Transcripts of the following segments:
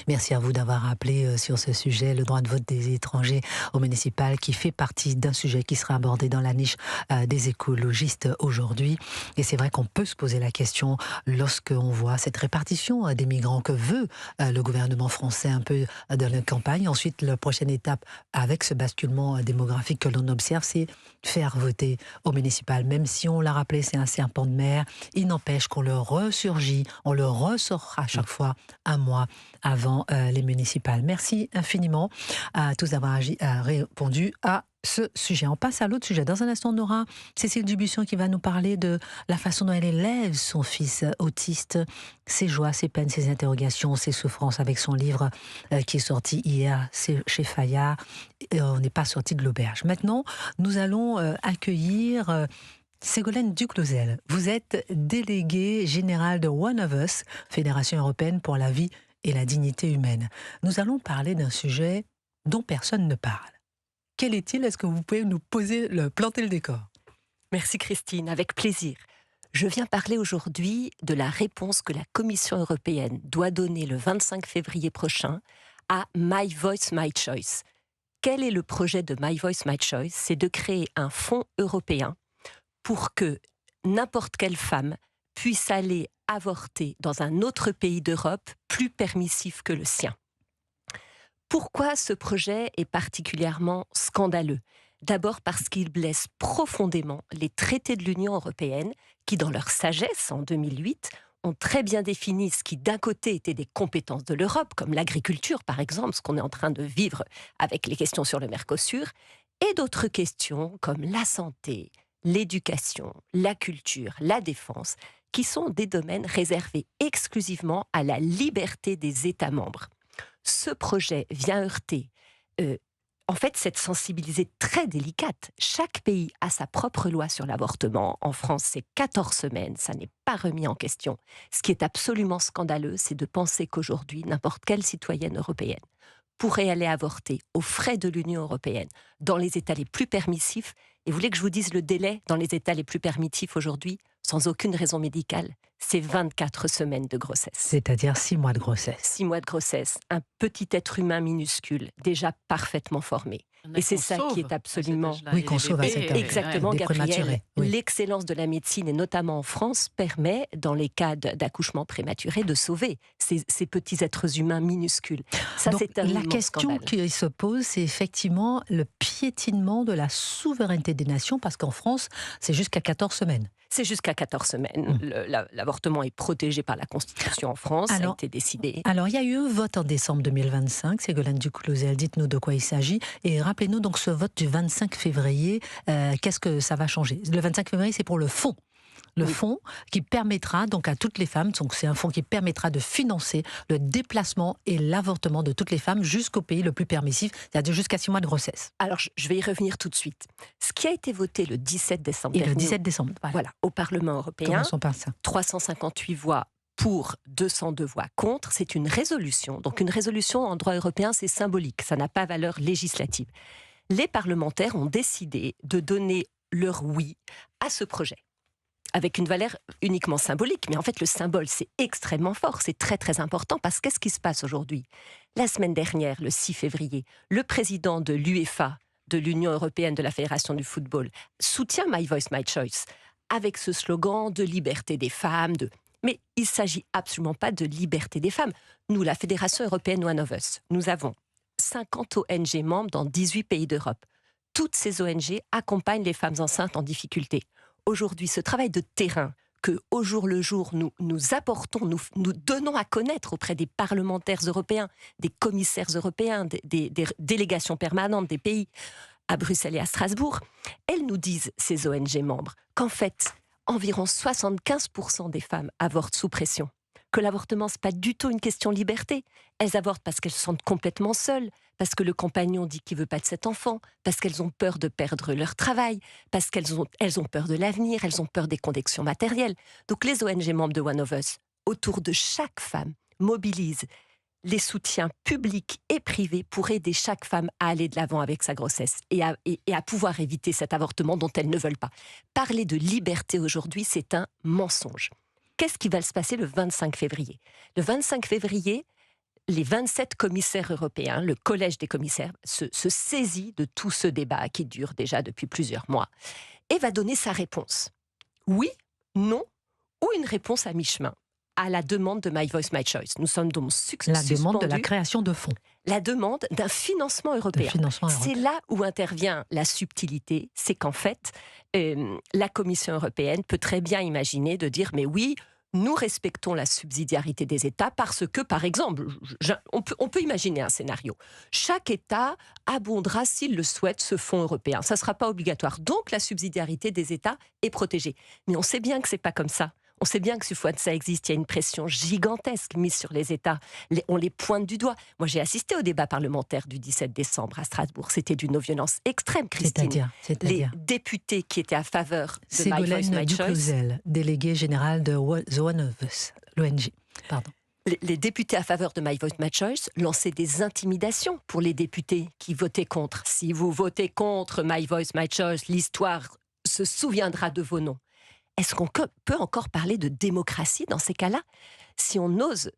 Merci à vous d'avoir appelé sur ce sujet, le droit de vote des étrangers au municipal, qui fait partie d'un sujet qui sera abordé dans la niche des écologistes aujourd'hui. Et c'est vrai qu'on peut se poser la question lorsqu'on voit cette répartition des migrants que veut le gouvernement français un peu dans la campagne. Ensuite, la prochaine étape avec ce basculement démographique que l'on observe, c'est faire voter au municipal. Même si on l'a rappelé, c'est un serpent de mer, il n'empêche qu'on le ressurgit, on le ressort à chaque fois un mois avant les municipales. Merci infiniment à tous d'avoir répondu à ce sujet. On passe à l'autre sujet. Dans un instant, on aura Cécile Dubuisson qui va nous parler de la façon dont elle élève son fils autiste, ses joies, ses peines, ses interrogations, ses souffrances, avec son livre qui est sorti hier chez Fayard. On n'est pas sorti de l'auberge. Maintenant, nous allons accueillir Ségolène Duclosel. Vous êtes déléguée générale de One of Us, Fédération européenne pour la vie et la dignité humaine. Nous allons parler d'un sujet dont personne ne parle. Quel est-il? Est-ce que vous pouvez nous planter le décor? Merci Christine, avec plaisir. Je viens parler aujourd'hui de la réponse que la Commission européenne doit donner le 25 février prochain à My Voice, My Choice. Quel est le projet de My Voice, My Choice? C'est de créer un fonds européen pour que n'importe quelle femme puisse aller avorter dans un autre pays d'Europe plus permissif que le sien. Pourquoi ce projet est particulièrement scandaleux? D'abord parce qu'il blesse profondément les traités de l'Union européenne qui, dans leur sagesse en 2008, ont très bien défini ce qui, d'un côté, étaient des compétences de l'Europe, comme l'agriculture, par exemple, ce qu'on est en train de vivre avec les questions sur le Mercosur, et d'autres questions comme la santé, l'éducation, la culture, la défense, qui sont des domaines réservés exclusivement à la liberté des États membres. Ce projet vient heurter cette sensibilité très délicate. Chaque pays a sa propre loi sur l'avortement. En France, c'est 14 semaines, ça n'est pas remis en question. Ce qui est absolument scandaleux, c'est de penser qu'aujourd'hui, n'importe quelle citoyenne européenne pourrait aller avorter aux frais de l'Union européenne dans les États les plus permissifs. Et vous voulez que je vous dise le délai dans les États les plus permissifs aujourd'hui, sans aucune raison médicale? C'est 24 semaines de grossesse. C'est-à-dire 6 mois de grossesse. 6 mois de grossesse, un petit être humain minuscule, déjà parfaitement formé. Et c'est ça qui est absolument... Oui, qu'on sauve à cet âge. Exactement, Des Gabriel. prématurés, oui. L'excellence de la médecine, et notamment en France, permet, dans les cas d'accouchement prématuré, de sauver ces petits êtres humains minuscules. Ça, donc, c'est un la immense question scandale. qui se pose, c'est effectivement le piétinement de la souveraineté des nations, parce qu'en France, c'est jusqu'à 14 semaines. C'est jusqu'à 14 semaines. L'avortement est protégé par la Constitution en France, ça a été décidé. Alors, il y a eu un vote en décembre 2025, Ségolène Duclosel, dites-nous de quoi il s'agit, et rappelez-nous donc ce vote du 25 février, qu'est-ce que ça va changer? Le 25 février, c'est pour le fonds. Le fonds qui permettra donc à toutes les femmes, donc c'est un fonds qui permettra de financer le déplacement et l'avortement de toutes les femmes jusqu'au pays le plus permissif, c'est-à-dire jusqu'à 6 mois de grossesse. Alors, je vais y revenir tout de suite. Ce qui a été voté le 17 décembre Et dernier, le 17 décembre, voilà, au Parlement européen, commençons par ça. 358 voix pour, 202 voix contre, c'est une résolution. Donc une résolution en droit européen, c'est symbolique, ça n'a pas valeur législative. Les parlementaires ont décidé de donner leur oui à ce projet, avec une valeur uniquement symbolique. Mais en fait, le symbole, c'est extrêmement fort, c'est très très important, parce qu'est-ce qui se passe aujourd'hui? La semaine dernière, le 6 février, le président de l'UEFA, de l'Union européenne de la Fédération du football, soutient My Voice, My Choice, avec ce slogan de liberté des femmes, Mais il ne s'agit absolument pas de liberté des femmes. Nous, la Fédération européenne One of Us, nous avons 50 ONG membres dans 18 pays d'Europe. Toutes ces ONG accompagnent les femmes enceintes en difficulté. Aujourd'hui, ce travail de terrain que, au jour le jour, nous apportons, nous donnons à connaître auprès des parlementaires européens, des commissaires européens, des délégations permanentes des pays, à Bruxelles et à Strasbourg, elles nous disent, ces ONG membres, qu'en fait, environ 75% des femmes avortent sous pression. Que l'avortement, ce n'est pas du tout une question de liberté. Elles avortent parce qu'elles se sentent complètement seules, parce que le compagnon dit qu'il ne veut pas de cet enfant, parce qu'elles ont peur de perdre leur travail, parce qu'elles ont peur de l'avenir, elles ont peur des conditions matérielles. Donc les ONG membres de One of Us, autour de chaque femme, mobilisent les soutiens publics et privés pour aider chaque femme à aller de l'avant avec sa grossesse et à pouvoir éviter cet avortement dont elles ne veulent pas. Parler de liberté aujourd'hui, c'est un mensonge. Qu'est-ce qui va se passer le 25 février? Le 25 février, les 27 commissaires européens, le collège des commissaires, se saisit de tout ce débat qui dure déjà depuis plusieurs mois et va donner sa réponse. Oui, non, ou une réponse à mi-chemin à la demande de My Voice, My Choice. Nous sommes donc la demande de la création de fonds. La demande d'un financement européen. C'est là où intervient la subtilité, c'est qu'en fait, la Commission européenne peut très bien imaginer de dire « mais oui, nous respectons la subsidiarité des États parce que, par exemple, on peut imaginer un scénario. Chaque État abondera, s'il le souhaite, ce fonds européen. Ça ne sera pas obligatoire. Donc, la subsidiarité des États est protégée. Mais on sait bien que ce n'est pas comme ça. On sait bien que ce fois que ça existe, il y a une pression gigantesque mise sur les États. On les pointe du doigt. Moi, j'ai assisté au débat parlementaire du 17 décembre à Strasbourg. C'était d'une non-violence extrême, Christine. C'est-à-dire les députés qui étaient à faveur de My Voice, My Choice. Ségolène Duclozel, déléguée générale de The One of Us, l'ONG. Pardon. Les députés à faveur de My Voice, My Choice lançaient des intimidations pour les députés qui votaient contre. Si vous votez contre My Voice, My Choice, l'histoire se souviendra de vos noms. Est-ce qu'on peut encore parler de démocratie dans ces cas-là ? Si on ose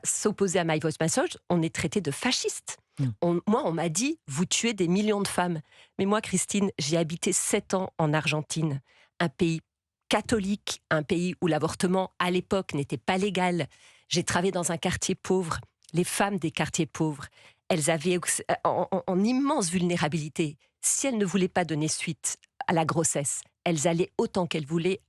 s'opposer à My Voice, My Choice, on est traité de fasciste. Moi, on m'a dit, vous tuez des millions de femmes. Mais moi, Christine, j'ai habité 7 ans en Argentine, un pays catholique, un pays où l'avortement, à l'époque, n'était pas légal. J'ai travaillé dans un quartier pauvre. Les femmes des quartiers pauvres, elles avaient en immense vulnérabilité. Si elles ne voulaient pas donner suite à la grossesse, elles allaient autant qu'elles voulaient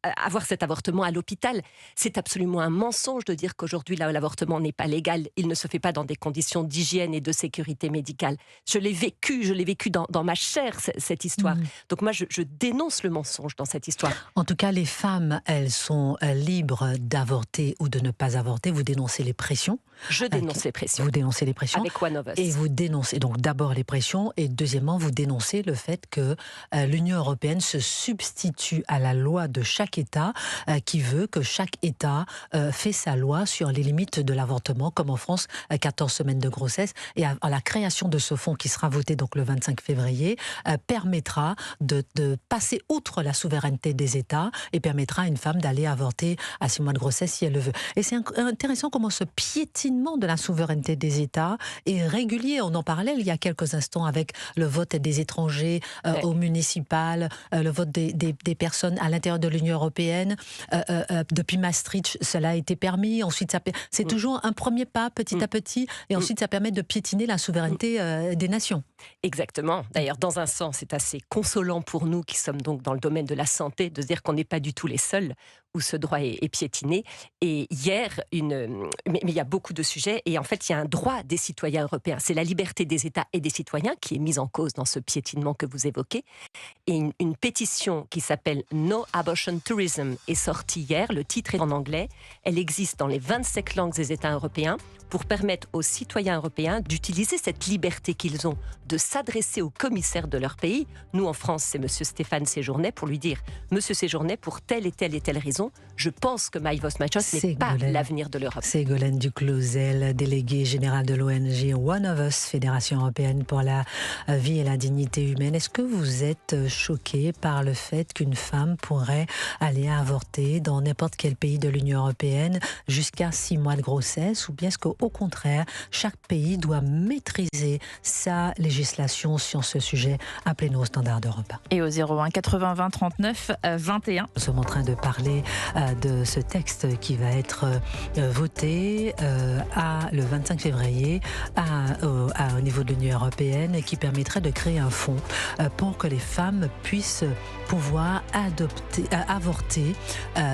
avoir cet avortement à l'hôpital. C'est absolument un mensonge de dire qu'aujourd'hui l'avortement n'est pas légal. Il ne se fait pas dans des conditions d'hygiène et de sécurité médicale. Je l'ai vécu dans ma chair cette histoire. Donc moi je dénonce le mensonge dans cette histoire. En tout cas, les femmes, elles sont libres d'avorter ou de ne pas avorter. Vous dénoncez les pressions. Je dénonce les pressions. Vous dénoncez les pressions. Avec One of Us. Et vous dénoncez donc d'abord les pressions et deuxièmement vous dénoncez le fait que l'Union européenne se substitue à la loi de chaque État qui veut que chaque État fait sa loi sur les limites de l'avortement, comme en France, 14 semaines de grossesse. Et à la création de ce fonds qui sera voté donc le 25 février, permettra de passer outre la souveraineté des États et permettra à une femme d'aller avorter à 6 mois de grossesse si elle le veut. Et c'est intéressant comment ce piétinement de la souveraineté des États est régulier. On en parlait il y a quelques instants avec le vote des étrangers au municipal, le vote des personnes à l'intérieur de l'Union européenne. Depuis Maastricht, cela a été permis. Ensuite, c'est toujours un premier pas, petit à petit, et ensuite ça permet de piétiner la souveraineté des nations. Exactement. D'ailleurs, dans un sens, c'est assez consolant pour nous qui sommes donc dans le domaine de la santé de se dire qu'on n'est pas du tout les seuls où ce droit est piétiné. Et hier, mais il y a beaucoup de sujets, et en fait, il y a un droit des citoyens européens. C'est la liberté des États et des citoyens qui est mise en cause dans ce piétinement que vous évoquez. Et une pétition qui s'appelle No Abortion Tourism est sortie hier. Le titre est en anglais. Elle existe dans les 27 langues des États européens pour permettre aux citoyens européens d'utiliser cette liberté qu'ils ont, de s'adresser au commissaire de leur pays. Nous, en France, c'est M. Stéphane Séjourné, pour lui dire « Monsieur Séjourné, pour telle et telle et telle raison, je pense que My Voice, My Choice n'est pas l'avenir de l'Europe. » Ségolène Duclozel, déléguée générale de l'ONG One of Us, Fédération européenne pour la vie et la dignité humaine. Est-ce que vous êtes choquée par le fait qu'une femme pourrait aller avorter dans n'importe quel pays de l'Union européenne jusqu'à 6 mois de grossesse, ou bien est-ce qu'au contraire, chaque pays doit maîtriser sa législation sur ce sujet? Appelez-nous au standard d'Europe. Et au 01 80 20 39 21. Nous sommes en train de parler de ce texte qui va être voté le 25 février au niveau de l'Union européenne et qui permettrait de créer un fonds pour que les femmes puissent pouvoir avorter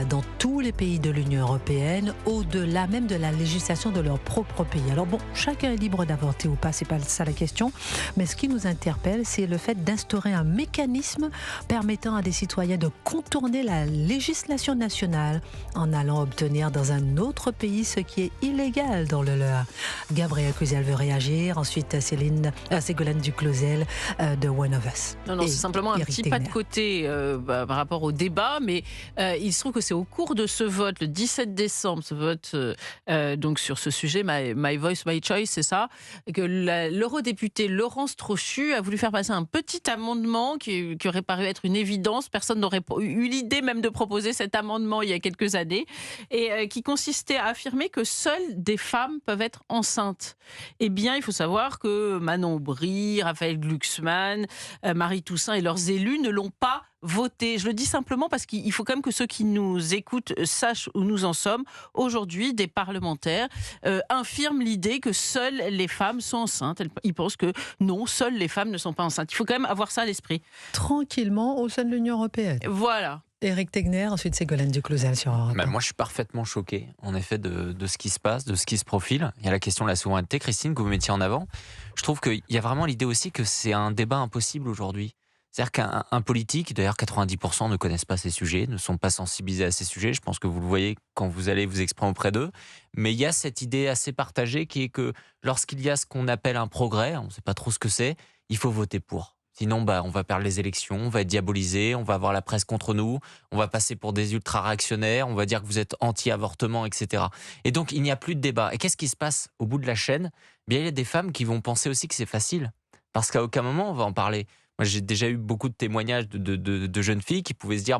dans tous les pays de l'Union européenne, au-delà même de la législation de leur propre pays. Alors bon, chacun est libre d'avorter ou pas, c'est pas ça la question, mais ce qui nous interpelle, c'est le fait d'instaurer un mécanisme permettant à des citoyens de contourner la législation nationale en allant obtenir dans un autre pays ce qui est illégal dans le leur. Gabriel Cluzel veut réagir, ensuite Ségolène Duclozel de One of Us. Non, c'est simplement un petit pas de côté par rapport aux débat, mais il se trouve que c'est au cours de ce vote, le 17 décembre, ce vote donc sur ce sujet, My Voice, My Choice, c'est ça, que l'eurodéputé Laurence Trochu a voulu faire passer un petit amendement qui aurait paru être une évidence. Personne n'aurait eu l'idée même de proposer cet amendement il y a quelques années, et qui consistait à affirmer que seules des femmes peuvent être enceintes. Eh bien, il faut savoir que Manon Aubry, Raphaël Glucksmann, Marie Toussaint et leurs élus ne l'ont pas voté. Je le dis simplement parce qu'il faut quand même que ceux qui nous écoutent sachent où nous en sommes. Aujourd'hui, des parlementaires infirment l'idée que seules les femmes sont enceintes. Ils pensent que non, seules les femmes ne sont pas enceintes. Il faut quand même avoir ça à l'esprit. Tranquillement au sein de l'Union européenne. Voilà. Éric Tegner, ensuite Ségolène Duclouzel sur Europe 1. Moi, je suis parfaitement choqué, en effet, de ce qui se passe, de ce qui se profile. Il y a la question de la souveraineté, Christine, que vous mettiez en avant. Je trouve qu'il y a vraiment l'idée aussi que c'est un débat impossible aujourd'hui. C'est-à-dire qu'un politique, d'ailleurs 90% ne connaissent pas ces sujets, ne sont pas sensibilisés à ces sujets. Je pense que vous le voyez quand vous allez vous exprimer auprès d'eux. Mais il y a cette idée assez partagée qui est que lorsqu'il y a ce qu'on appelle un progrès, on ne sait pas trop ce que c'est, il faut voter pour. Sinon, on va perdre les élections, on va être diabolisé, on va avoir la presse contre nous, on va passer pour des ultra-réactionnaires, on va dire que vous êtes anti-avortement, etc. Et donc, il n'y a plus de débat. Et qu'est-ce qui se passe au bout de la chaîne ? Bien, il y a des femmes qui vont penser aussi que c'est facile. Parce qu'à aucun moment, on va en parler. Moi, j'ai déjà eu beaucoup de témoignages de jeunes filles qui pouvaient se dire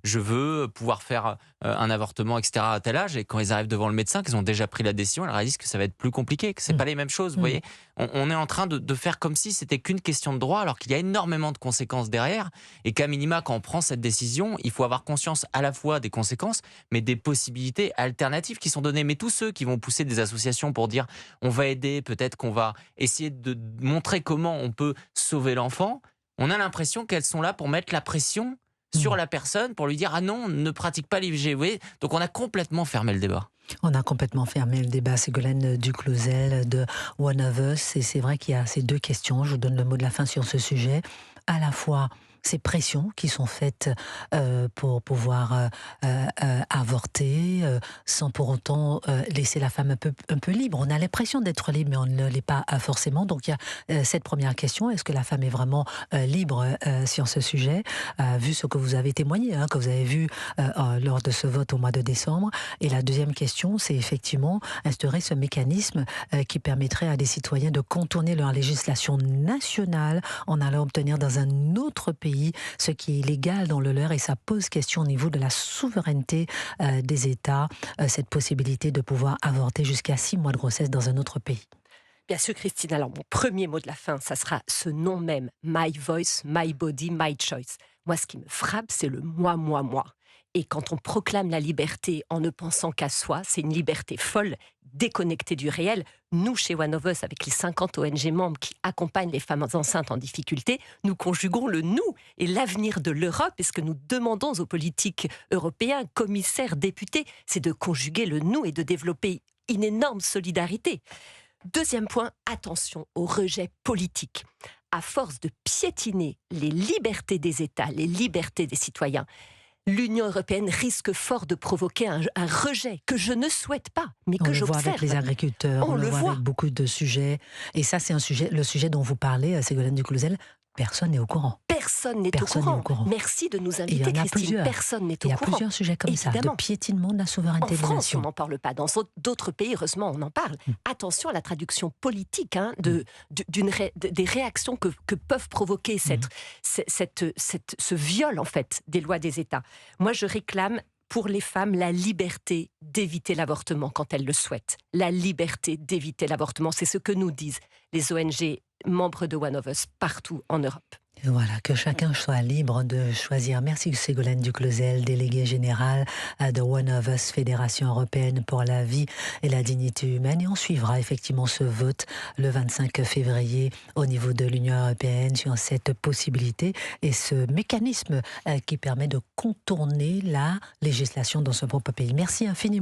je veux pouvoir faire un avortement, etc. à tel âge. Et quand ils arrivent devant le médecin, qu'ils ont déjà pris la décision, elles réalisent que ça va être plus compliqué, que c'est pas les mêmes choses. Vous voyez, on est en train de faire comme si c'était qu'une question de droit, alors qu'il y a énormément de conséquences derrière. Et qu'à minima, quand on prend cette décision, il faut avoir conscience à la fois des conséquences, mais des possibilités alternatives qui sont données. Mais tous ceux qui vont pousser des associations pour dire on va aider, peut-être qu'on va essayer de montrer comment on peut sauver l'enfant. On a l'impression qu'elles sont là pour mettre la pression sur la personne, pour lui dire « Ah non, ne pratique pas l'IVG ». Donc on a complètement fermé le débat. On a complètement fermé le débat. Ségolène Duclouzel de One of Us. Et c'est vrai qu'il y a ces deux questions. Je vous donne le mot de la fin sur ce sujet. À la fois ces pressions qui sont faites pour pouvoir avorter sans pour autant laisser la femme un peu libre. On a l'impression d'être libre, mais on ne l'est pas forcément. Donc il y a cette première question, est-ce que la femme est vraiment libre sur ce sujet, vu ce que vous avez témoigné, que vous avez vu lors de ce vote au mois de décembre. Et la deuxième question, c'est effectivement instaurer ce mécanisme qui permettrait à des citoyens de contourner leur législation nationale en allant obtenir dans un autre pays ce qui est légal dans le leur, et ça pose question au niveau de la souveraineté des États, cette possibilité de pouvoir avorter jusqu'à 6 mois de grossesse dans un autre pays. Bien sûr, Christine, alors mon premier mot de la fin, ça sera ce nom même, My Voice, My Body, My Choice. Moi, ce qui me frappe, c'est le moi, moi, moi. Et quand on proclame la liberté en ne pensant qu'à soi, c'est une liberté folle, déconnectée du réel. Nous, chez One of Us, avec les 50 ONG membres qui accompagnent les femmes enceintes en difficulté, nous conjuguons le nous et l'avenir de l'Europe. Et ce que nous demandons aux politiques européens, commissaires, députés, c'est de conjuguer le nous et de développer une énorme solidarité. Deuxième point, attention au rejet politique. À force de piétiner les libertés des États, les libertés des citoyens, l'Union européenne risque fort de provoquer un rejet que je ne souhaite pas, mais que j'observe. On le voit avec les agriculteurs, on le voit avec beaucoup de sujets. Et ça, c'est le sujet dont vous parlez, Ségolène Duclouzel. Personne n'est au courant. Personne n'est au courant. Merci de nous inviter, Christine. Personne n'est au courant. Il y a plusieurs sujets comme ça, de piétinement de la souveraineté des nations. En France, on n'en parle pas. Dans d'autres pays, heureusement, on en parle. Attention à la traduction politique des réactions que peuvent provoquer ce viol, en fait, des lois des États. Moi, je réclame pour les femmes la liberté d'éviter l'avortement quand elles le souhaitent. La liberté d'éviter l'avortement, c'est ce que nous disent les ONG membres de One of Us partout en Europe. Et voilà, que chacun soit libre de choisir. Merci Ségolène Duclouzel, déléguée générale de One of Us, Fédération européenne pour la vie et la dignité humaine. Et on suivra effectivement ce vote le 25 février au niveau de l'Union européenne sur cette possibilité et ce mécanisme qui permet de contourner la législation dans ce propre pays. Merci infiniment.